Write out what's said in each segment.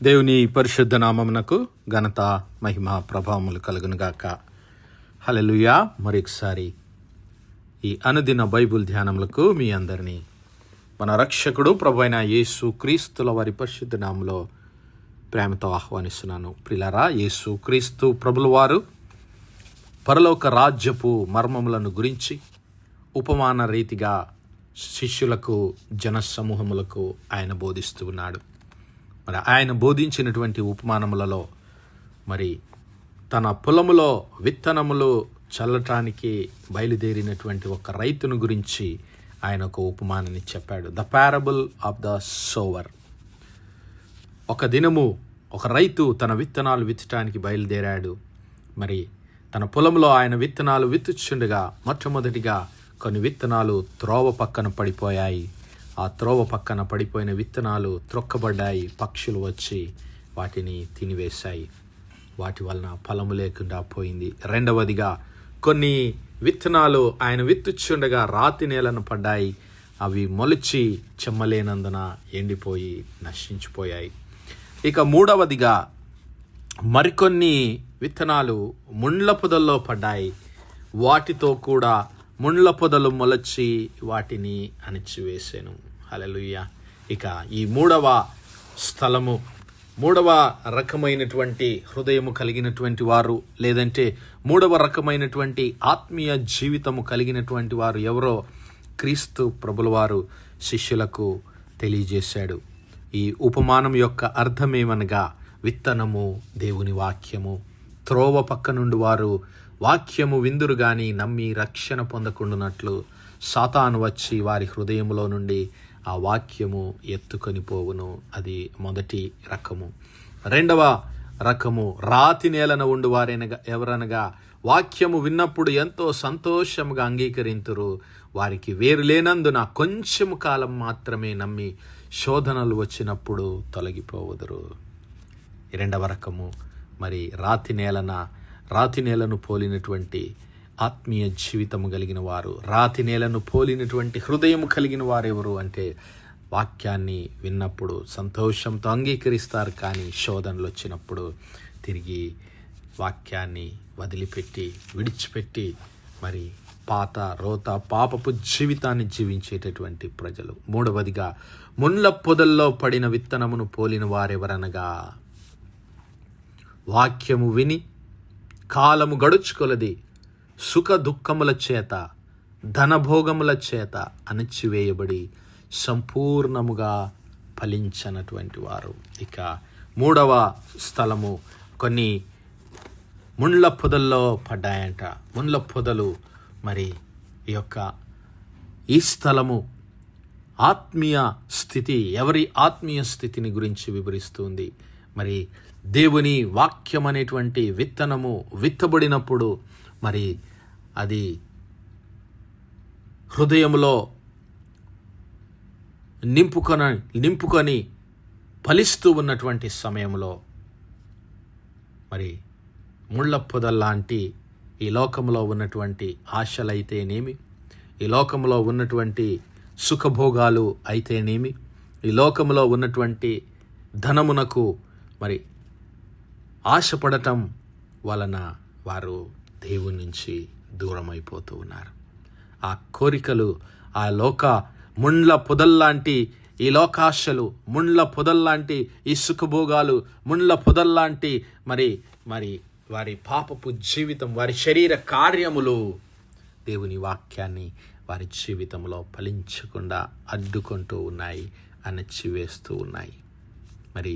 దేవుని పరిశుద్ధ నామమునకు ఘనత మహిమ ప్రభావములు కలుగునుగాక. హల్లెలూయా. మరొకసారి ఈ అనుదిన బైబిల్ ధ్యానములకు మీ అందరినీ మన రక్షకుడు ప్రభువైన యేసు క్రీస్తుల వారి పరిశుద్ధ నామములో ప్రేమతో ఆహ్వానిస్తున్నాను. ప్రియులారా, యేసు క్రీస్తు ప్రభుల వారు పరలోక రాజ్యపు మర్మములను గురించి ఉపమాన రీతిగా శిష్యులకు జనసమూహములకు ఆయన బోధిస్తూ ఉన్నాడు. మరి ఆయన బోధించినటువంటి ఉపమానములలో మరి తన పొలములో విత్తనములు చల్లటానికి బయలుదేరినటువంటి ఒక రైతును గురించి ఆయన ఒక ఉపమానాన్ని చెప్పాడు. The parable of the sour. ఒక దినము ఒక రైతు తన విత్తనాలు విత్తడానికి బయలుదేరాడు. మరి తన పొలంలో ఆయన విత్తనాలు విత్తుచుండగా మొట్టమొదటిగా కొన్ని విత్తనాలు త్రోవ పక్కన పడిపోయాయి. ఆ త్రోవ పక్కన పడిపోయిన విత్తనాలు త్రొక్కబడ్డాయి. పక్షులు వచ్చి వాటిని తినివేశాయి. వాటి వలన ఫలము లేకుండా పోయింది. రెండవదిగా కొన్ని విత్తనాలు ఆయన విత్తుచుండగా రాతి నేలను పడ్డాయి. అవి మొలిచి చెమ్మలేనందున ఎండిపోయి నశించిపోయాయి. ఇక మూడవదిగా మరికొన్ని విత్తనాలు ముండ్ల పొదల్లో పడ్డాయి. వాటితో కూడా ముండ్ల పొదలు మొలచి వాటిని అణిచివేసాను. హల్లెలూయా. ఇక ఈ మూడవ స్థలము, మూడవ రకమైనటువంటి హృదయము కలిగినటువంటి వారు, లేదంటే మూడవ రకమైనటువంటి ఆత్మీయ జీవితము కలిగినటువంటి వారు ఎవరో క్రీస్తు ప్రభుల వారు శిష్యులకు తెలియజేశాడు. ఈ ఉపమానం యొక్క అర్థమేమనగా, విత్తనము దేవుని వాక్యము. త్రోవ పక్క నుండి వారు వాక్యము విందురు గాని నమ్మి రక్షణ పొందకుండానట్లు సాతాను వచ్చి వారి హృదయములో నుండి ఆ వాక్యము ఎత్తుకొని పోవును. అది మొదటి రకము. రెండవ రకము రాతి నేలన ఉండు వారేనగా ఎవరనగా, వాక్యము విన్నప్పుడు ఎంతో సంతోషముగా అంగీకరింతురు. వారికి వేరు లేనందున కొంచెము కాలం మాత్రమే నమ్మి శోధనలు వచ్చినప్పుడు తొలగిపోవుదురు. రెండవ రకము మరి రాతి నేలను పోలినటువంటి ఆత్మీయ జీవితము కలిగిన వారు, రాతి నేలను పోలినటువంటి హృదయము కలిగిన వారెవరు అంటే, వాక్యాన్ని విన్నప్పుడు సంతోషంతో అంగీకరిస్తారు, కానీ శోధనలు వచ్చినప్పుడు తిరిగి వాక్యాన్ని విడిచిపెట్టి మరి పాపపు జీవితాన్ని జీవించేటటువంటి ప్రజలు. మూడవదిగా ముండ్ల పొదల్లో పడిన విత్తనమును పోలిన వారెవరనగా, వాక్యము విని కాలము గడుచుకొలది సుఖ దుఃఖముల చేత ధనభోగముల చేత అణచివేయబడి సంపూర్ణముగా ఫలించనటువంటి వారు. ఇక మూడవ స్థలము కొన్ని ముండ్ల పొదల్లో పడ్డాయంట. ముండ్ల పొదలు మరి ఈ స్థలము ఆత్మీయ స్థితి, ఎవరి ఆత్మీయ స్థితిని గురించి వివరిస్తుంది. మరి దేవుని వాక్యం అనేటువంటి విత్తనము విత్తబడినప్పుడు మరి అది హృదయంలో నింపుకొని ఫలిస్తూ ఉన్నటువంటి సమయంలో మరి ముళ్ళ పొదల్లాంటి ఈ లోకంలో ఉన్నటువంటి ఆశలైతేనేమి, ఈ లోకంలో ఉన్నటువంటి సుఖభోగాలు అయితేనేమి, ఈ లోకంలో ఉన్నటువంటి ధనమునకు మరి ఆశపడటం వలన వారు దేవుని నుంచి దూరం అయిపోతూ ఉన్నారు. ఆ కోరికలు, ఆ ముండ్ల పొదల్లాంటి ఈ లోకాశలు, ముండ్ల పొదల్లాంటి ఈ సుఖభోగాలు, ముండ్ల పొదల్లాంటి మరి వారి పాపపు జీవితం, వారి శరీర కార్యములు దేవుని వాక్యాన్ని వారి జీవితంలో ఫలించకుండా అడ్డుకుంటూ ఉన్నాయి, అణచివేస్తూ ఉన్నాయి. మరి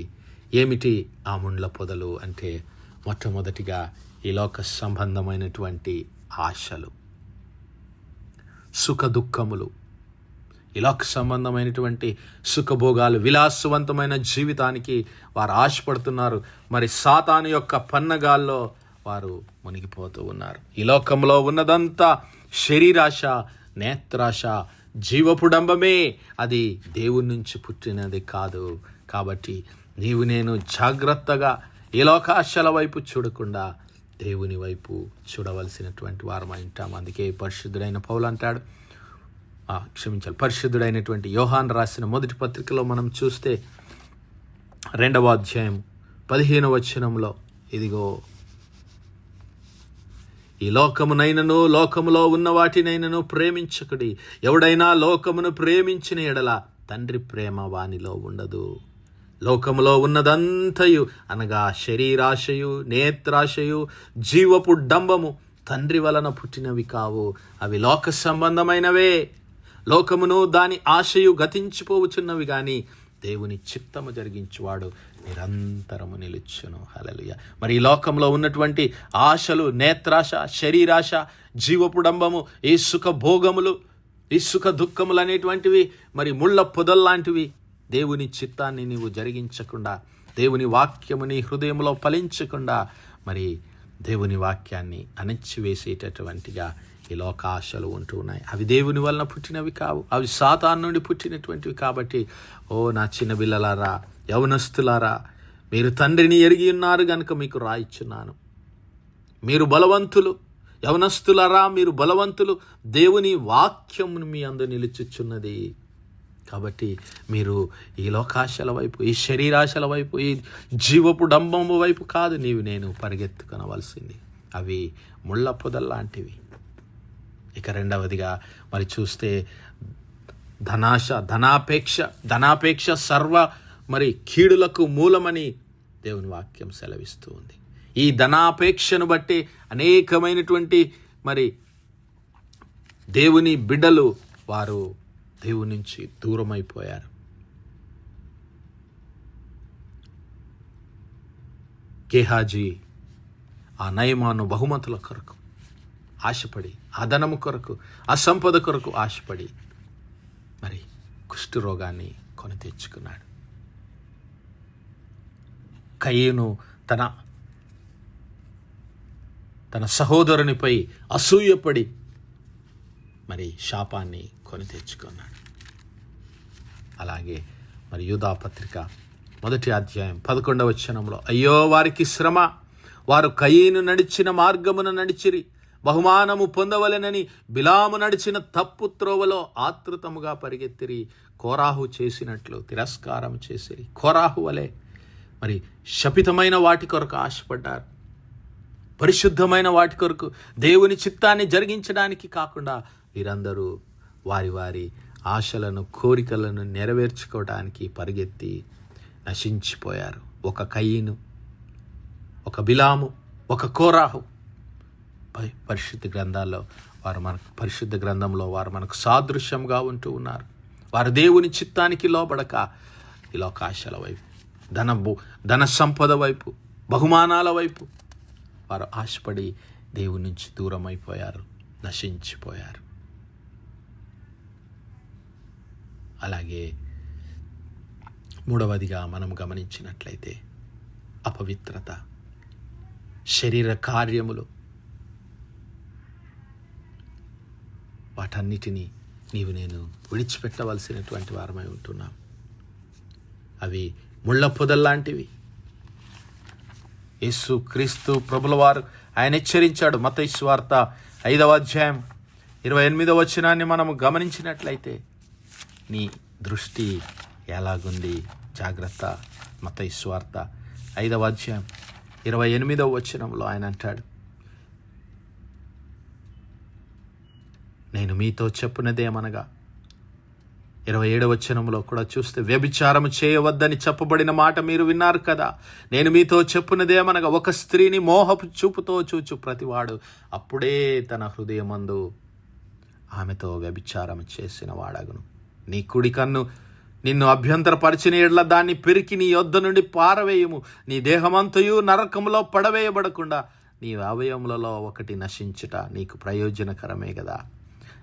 ఏమిటి ఆ ముండ్ల పొదలు అంటే, మొట్టమొదటిగా ఈ లోక సంబంధమైనటువంటి ఆశలు, సుఖ దుఃఖములు, ఈ లోక సంబంధమైనటువంటి సుఖభోగాలు, విలాసవంతమైన జీవితానికి వారు ఆశపడుతున్నారు. మరి సాతాను యొక్క పన్నగాల్లో వారు మునిగిపోతూ ఉన్నారు. ఈ లోకంలో ఉన్నదంతా శరీరాశ, నేత్రాశ, జీవపుడంబమే. అది దేవుని నుంచి పుట్టినది కాదు. కాబట్టి నేను జాగ్రత్తగా ఈ లోకాశల వైపు చూడకుండా దేవుని వైపు చూడవలసినటువంటి వారమై ఉంటాం. అందుకే పరిశుద్ధుడైన పౌలు అంటాడు, పరిశుద్ధుడైనటువంటి యోహాను రాసిన మొదటి పత్రికలో మనం చూస్తే 2వ అధ్యాయం 15వ వచనంలో, ఇదిగో ఈ లోకమునైనను లోకములో ఉన్న వాటినైనను ప్రేమించకుడి. ఎవడైనా లోకమును ప్రేమించిన ఎడల తండ్రి ప్రేమ వానిలో ఉండదు. లోకములో ఉన్నదంతయు అనగా శరీరాశయు, నేత్రాశయు, జీవపు డంబము తండ్రి వలన పుట్టినవి కావు, అవి లోక సంబంధమైనవే. లోకమును దాని ఆశయు గతించిపోవచ్చున్నవి గాని దేవుని చిత్తము జరిగించువాడు నిరంతరము నిలుచును. హల్లెలూయా. మరి ఈ లోకంలో ఉన్నటువంటి ఆశలు, నేత్రాశ, శరీరాశ, జీవపుడంబము, ఈ సుఖ భోగములు, ఈ సుఖ దుఃఖములు అనేటువంటివి మరి ముళ్ళ పొదల్లాంటివి. దేవుని చిత్తాన్ని నీవు జరిగించకుండా, దేవుని వాక్యము నీ హృదయంలో ఫలించకుండా, మరి దేవుని వాక్యాన్ని అణచివేసేటటువంటిగా ఈ లోక ఆశలు ఉంటూ ఉన్నాయి. అవి దేవుని వలన పుట్టినవి కావు, అవి సాతాను నుండి పుట్టినటువంటివి. కాబట్టి ఓ నా చిన్న పిల్లలారా, యవనస్తులారా, మీరు తండ్రిని ఎరిగి ఉన్నారు గనుక మీకు రాయిచున్నాను. మీరు బలవంతులు, యవనస్తులారా మీరు బలవంతులు, దేవుని వాక్యమును మీ అందు నిలుచుచున్నది. కాబట్టి మీరు ఈ లోకాశల వైపు, ఈ శరీరాశల వైపు, ఈ జీవపు డంబము వైపు కాదు నేను పరిగెత్తుకొనవలసింది. అవి ముళ్ళ పొదల్లాంటివి. ఇక 2వదిగా మరి చూస్తే ధనాపేక్ష సర్వ మరి కీడులకు మూలమని దేవుని వాక్యం సెలవిస్తూ ఉంది. ఈ ధనాపేక్షను బట్టి అనేకమైనటువంటి మరి దేవుని బిడ్డలు వారు దేవుని నుంచి దూరం అయిపోయారు. గేహాజీ ఆ నయమాను బహుమతుల కొరకు ఆశపడి, ఆ ధనము కొరకు, ఆ సంపద కొరకు ఆశపడి మరి కుష్ఠరోగాన్ని కొని తెచ్చుకున్నాడు. కయీను తన సహోదరునిపై అసూయపడి మరి శాపాన్ని కొని తెచ్చుకున్నాడు. అలాగే మరి యూదా పత్రిక 1వ అధ్యాయం 11వ వచనంలో, అయ్యో వారికి శ్రమ, వారు కయీను నడిచిన మార్గమున నడిచిరి, బహుమానము పొందవలెనని బిలాము నడిచిన తప్పు త్రోవలో ఆతృతముగా పరిగెత్తిరి, కోరాహు చేసినట్లు తిరస్కారం చేసిరి. కోరాహు వలె మరి శపితమైన వాటి కొరకు ఆశపడ్డారు. పరిశుద్ధమైన వాటి కొరకు, దేవుని చిత్తాన్ని జరిగించడానికి కాకుండా వీరందరూ వారి వారి ఆశలను, కోరికలను నెరవేర్చుకోవడానికి పరిగెత్తి నశించిపోయారు. ఒక కయీను, ఒక బిలాము, ఒక కోరాహు. పరిశుద్ధ గ్రంథంలో వారు మనకు సాదృశ్యంగా ఉంటూ ఉన్నారు. వారు దేవుని చిత్తానికి లోబడక ఈ లోకాశల వైపు, ధన సంపద వైపు, బహుమానాల వైపు వారు ఆశపడి దేవుని నుంచి దూరం అయిపోయారు, నశించిపోయారు. అలాగే 3వదిగా మనం గమనించినట్లయితే అపవిత్రత, శరీర కార్యములు, వాటన్నిటినీ నేను విడిచిపెట్టవలసినటువంటి వారమై ఉంటున్నాం. అవి ముళ్ళ పొదల్లాంటివి. యేసు క్రీస్తు ప్రభుల వారు ఆయన హెచ్చరించాడు. మత్తయి సువార్త 5వ అధ్యాయం 28వ వచనాన్ని మనము గమనించినట్లయితే, నీ దృష్టి ఎలాగుంది జాగ్రత్త. మత్తయి సువార్త 5వ అధ్యాయం 28వ వచనంలో ఆయన అంటాడు, నేను మీతో చెప్పునదేమనగా, 27వ వచనంలో కూడా చూస్తే, వ్యభిచారము చేయవద్దని చెప్పబడిన మాట మీరు విన్నారు కదా. నేను మీతో చెప్పునదేమనగా, ఒక స్త్రీని మోహపు చూపుతో చూచు ప్రతివాడు అప్పుడే తన హృదయమందు ఆమెతో వ్యభిచారం చేసిన వాడగును. నీ కుడి కన్ను నిన్ను అభ్యంతరపరిచిన ఎడల దాన్ని పెరికి నీ యొద్ద నుండి పారవేయము. నీ దేహమంతయు నరకములో పడవేయబడకుండా నీ అవయములలో ఒకటి నశించుట నీకు ప్రయోజనకరమే కదా.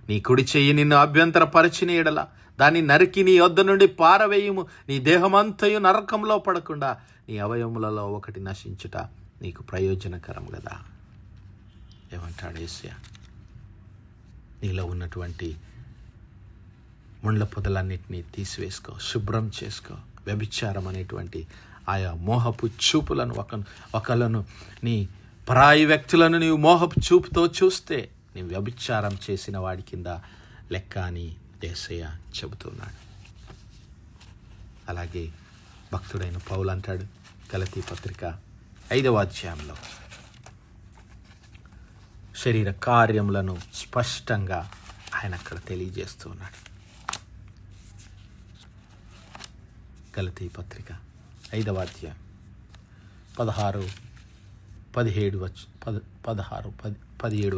నీ కుడి చెయ్యి నిన్ను అభ్యంతరపరిచిన ఎడల దాన్ని నరికి నీ యొద్ద నుండి పారవేయము. నీ దేహమంతయు నరకంలో పడకుండా నీ అవయములలో ఒకటి నశించుట నీకు ప్రయోజనకరం కదా. ఏమంటాడు యేసయ్య? నీలో ఉన్నటువంటి ముండ్ల పొదలన్నిటినీ తీసివేసుకో, శుభ్రం చేసుకో. వ్యభిచారం అనేటువంటి ఆయా మోహపు చూపులను, ఒకళ్ళను నీ పరాయి వ్యక్తులను నీవు మోహపు చూపుతో చూస్తే నీవు వ్యభిచారం చేసిన వాడి కింద లెక్క అని యేసయ్య చెబుతున్నాడు. అలాగే భక్తుడైన పౌలు అంటాడు గలతీ పత్రిక 5వ అధ్యాయంలో శరీర కార్యములను స్పష్టంగా ఆయన అక్కడ తెలియజేస్తూ ఉన్నాడు. గలతీ పత్రిక 5వ అధ్యాయం 17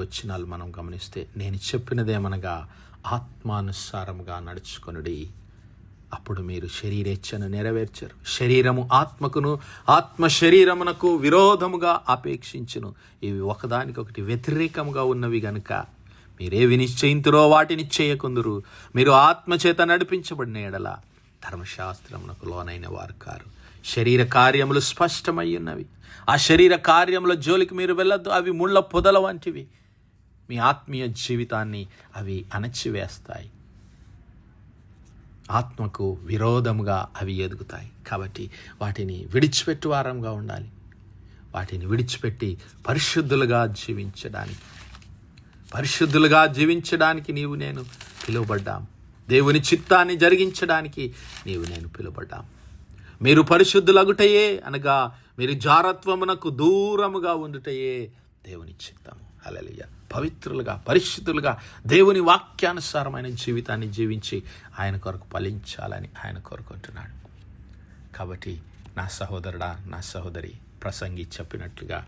వచనాలు మనం గమనిస్తే, నేను చెప్పినదేమనగా ఆత్మానుసారముగా నడుచుకొనుడి, అప్పుడు మీరు శరీరేచ్ఛను నెరవేర్చరు. శరీరము ఆత్మకును, ఆత్మ శరీరమునకు విరోధముగా అపేక్షించును. ఇవి ఒకదానికొకటి వ్యతిరేకముగా ఉన్నవి గనుక మీరేవి నిశ్చయింతురో వాటిని చేయకుందురు. మీరు ఆత్మచేత నడిపించబడిన ఎడల ధర్మశాస్త్రమునకు లోనైన వారు కారు. శరీర కార్యములు స్పష్టమై ఉన్నవి. ఆ శరీర కార్యముల జోలికి మీరు వెళ్ళొద్దు. అవి ముళ్ళ పొదల వంటివి. మీ ఆత్మీయ జీవితాన్ని అవి అణచివేస్తాయి. ఆత్మకు విరోధముగా అవి ఎదుగుతాయి. కాబట్టి వాటిని విడిచిపెట్టు వారంగా ఉండాలి. వాటిని విడిచిపెట్టి పరిశుద్ధులుగా జీవించడానికి నీవు నేను పిలువబడ్డాం. దేవుని చిత్తాన్ని జరిగించడానికి నీవు నేను పిలువబడ్డాం. మీరు పరిశుద్ధులగుటయే అనగా మీరు జారత్వమునకు దూరముగా ఉండుటయే దేవుని చిత్తము. హల్లెలూయా. పవిత్రులుగా, పరిశుద్ధులుగా, దేవుని వాక్యానుసారమైన జీవితాన్ని జీవించి ఆయన కొరకు ఫలించాలని ఆయన కోరుకుంటున్నాడు. కాబట్టి నా సహోదరుడా, నా సహోదరి, ప్రసంగి చెప్పినట్లుగా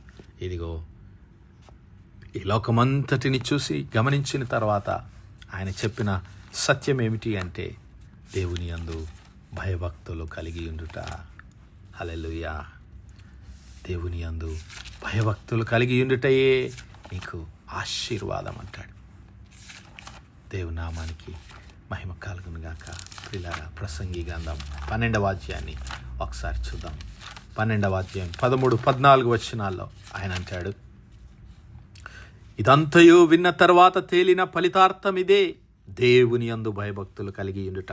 ఇదిగో ఈ లోకమంతటిని చూసి గమనించిన తర్వాత ఆయన చెప్పిన సత్యం ఏమిటి అంటే, దేవుని యందు భయభక్తులు కలిగి ఉండుట. హల్లెలూయా. దేవుని యందు భయభక్తులు కలిగి ఉండుటయే నీకు ఆశీర్వాదం అంటాడు. దేవుని నామానికి మహిమ కలుగును గాక. ప్రియులారా, ప్రసంగి గ్రంథం 12వ అధ్యాయాన్ని ఒకసారి చూద్దాం. 12వ అధ్యాయం 13, 14 వచనాల్లో ఆయన అంటాడు, ఇదంతయు విన్న తర్వాత తేలిన ఫలితార్థం ఇదే, దేవుని యందు భయభక్తులు కలిగి ఉండుట,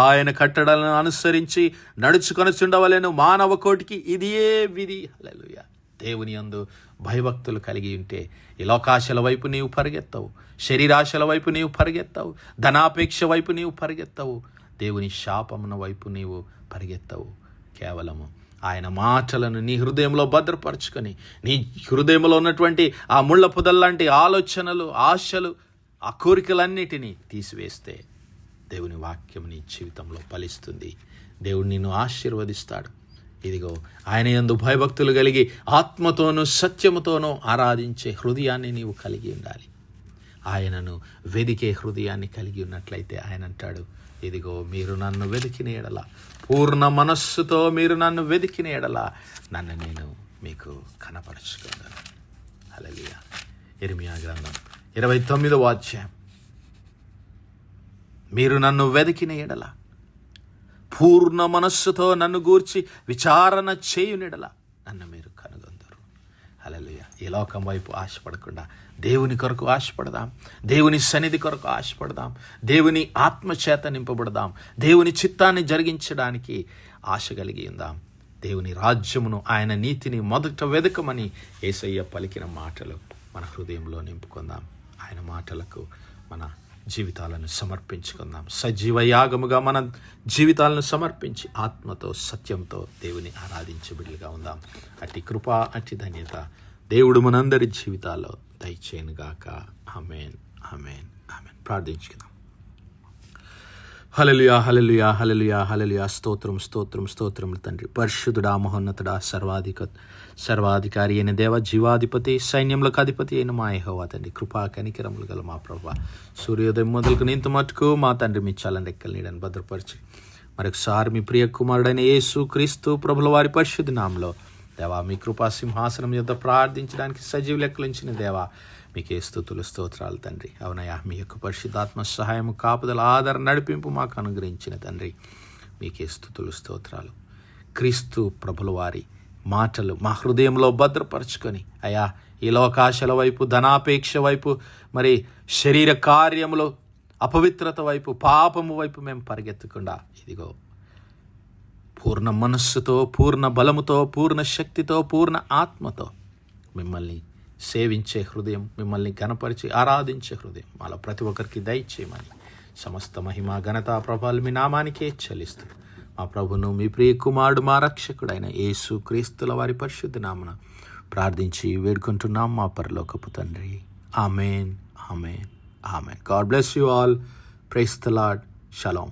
ఆయన కట్టడలను అనుసరించి నడుచుకొనుచుండవలెను, మానవ కోటికి ఇదియే విధి. హల్లెలూయా. దేవుని యందు భయభక్తులు కలిగి ఉంటే ఈ లోకాశల వైపు నీవు పరిగెత్తవు, శరీరాశల వైపు నీవు పరిగెత్తవు, ధనాపేక్ష వైపు నీవు పరిగెత్తవు, దేవుని శాపమున వైపు నీవు పరిగెత్తవు. కేవలము ఆయన మాటలను నీ హృదయంలో భద్రపరచుకొని, నీ హృదయంలో ఉన్నటువంటి ఆ ముళ్ళ పొదల్లాంటి ఆలోచనలు, ఆశలు, ఆ కోరికలన్నిటినీ తీసివేస్తే దేవుని వాక్యం నీ జీవితంలో ఫలిస్తుంది. దేవుడు నిన్ను ఆశీర్వదిస్తాడు. ఇదిగో ఆయన యందు భయభక్తులు కలిగి ఆత్మతోనూ సత్యముతోనూ ఆరాధించే హృదయాన్ని నీవు కలిగి ఉండాలి. ఆయనను వెదికే హృదయాన్ని కలిగి ఉన్నట్లయితే ఆయన అంటాడు, ఇదిగో మీరు నన్ను వెదికిన ఎడల, పూర్ణ మనస్సుతో మీరు నన్ను వెదికిన ఎడల నన్ను నేను మీకు కనపరచుకున్నాను. హల్లెలూయా. ఇర్మియా గ్రంథం 29వ అధ్యాయం, మీరు నన్ను వెదికిన ఎడల, పూర్ణ మనస్సుతో నన్ను గూర్చి విచారణ చేయునెడల నన్ను మీరు కనుగొందరు. హల్లెలూయా. ఈ లోకం వైపు ఆశపడకుండా దేవుని కొరకు ఆశపడదాం, దేవుని సన్నిధి కొరకు ఆశపడదాం, దేవుని ఆత్మచేత నింపబడదాం, దేవుని చిత్తాన్ని జరిగించడానికి ఆశ కలిగి ఉందాం. దేవుని రాజ్యమును, ఆయన నీతిని మొదట వెదకమని యేసయ్య పలికిన మాటలు మన హృదయంలో నింపుకుందాం. ఆయన మాటలకు మన జీవితాలను సమర్పించుకుందాం. సజీవ యాగముగా మన జీవితాలను సమర్పించి ఆత్మతో సత్యంతో దేవుని ఆరాధించే బిడ్డలుగా ఉందాం. అట్టి కృప, అట్టి ధన్యత దేవుడు మనందరి జీవితాల్లో దయచేయనుగాక. ఆమేన్, ఆమేన్, ఆమేన్. ప్రార్థించుకుందాం. హల్లెలూయా, హల్లెలూయా, హల్లెలూయా, హల్లెలూయా. స్తోత్రం, స్తోత్రం, స్తోత్రములు తండ్రి. పరిశుద్ధుడా, మహోన్నతుడా, సర్వాధికారి అయిన దేవ, జీవాధిపతి, సైన్యములకు అధిపతి అయిన మా యెహోవా తండ్రి, కృపా కనికరములు గల మా ప్రభువా, సూర్యోదయం మొదలుకు ఇంత మటుకు మా తండ్రి మీ చల్లని రెక్కల నీడని భద్రపరిచి మరొకసారి మీ ప్రియ కుమారుడైన యేసు క్రీస్తు ప్రభుల వారి పరిశుద్ధ నామములో దేవా, మీ కృపా సింహాసనం యొద్ద ప్రార్థించడానికి సజీవ లెక్కలించిన దేవా, మీకే స్తుతులు, స్తోత్రాలు తండ్రి. అవునయ్యా, మీ యొక్క పరిశుద్ధాత్మ సహాయము, కాపుదల, ఆదరణ, నడిపింపు మాకు అనుగ్రహించిన తండ్రి, మీకే స్తుతులు, స్తోత్రాలు. క్రీస్తు ప్రభుల వారి మాటలు మా హృదయంలో భద్రపరచుకొని అయ్యా, ఈ లోకాశల వైపు, ధనాపేక్ష వైపు, మరి శరీర కార్యములు, అపవిత్రత వైపు, పాపము వైపు మేము పరిగెత్తకుండా ఇదిగో పూర్ణ మనస్సుతో, పూర్ణ బలముతో, పూర్ణ శక్తితో, పూర్ణ ఆత్మతో మిమ్మల్ని సేవించే హృదయం, మిమ్మల్ని ఘనపరిచి ఆరాధించే హృదయం మాలో ప్రతి ఒక్కరికి దయచేయమని సమస్త మహిమ, ఘనత, ప్రభావాలు మీ నామానికే చెల్లిస్తూ మా ప్రభును మీ ప్రియ కుమారుడు మా రక్షకుడైన యేసు క్రీస్తుల వారి పరిశుద్ధ నామమున ప్రార్థించి వేడుకుంటున్నాం మా పరలోకపు తండ్రి. Amen, amen, amen. God bless you all. Praise the Lord. Shalom.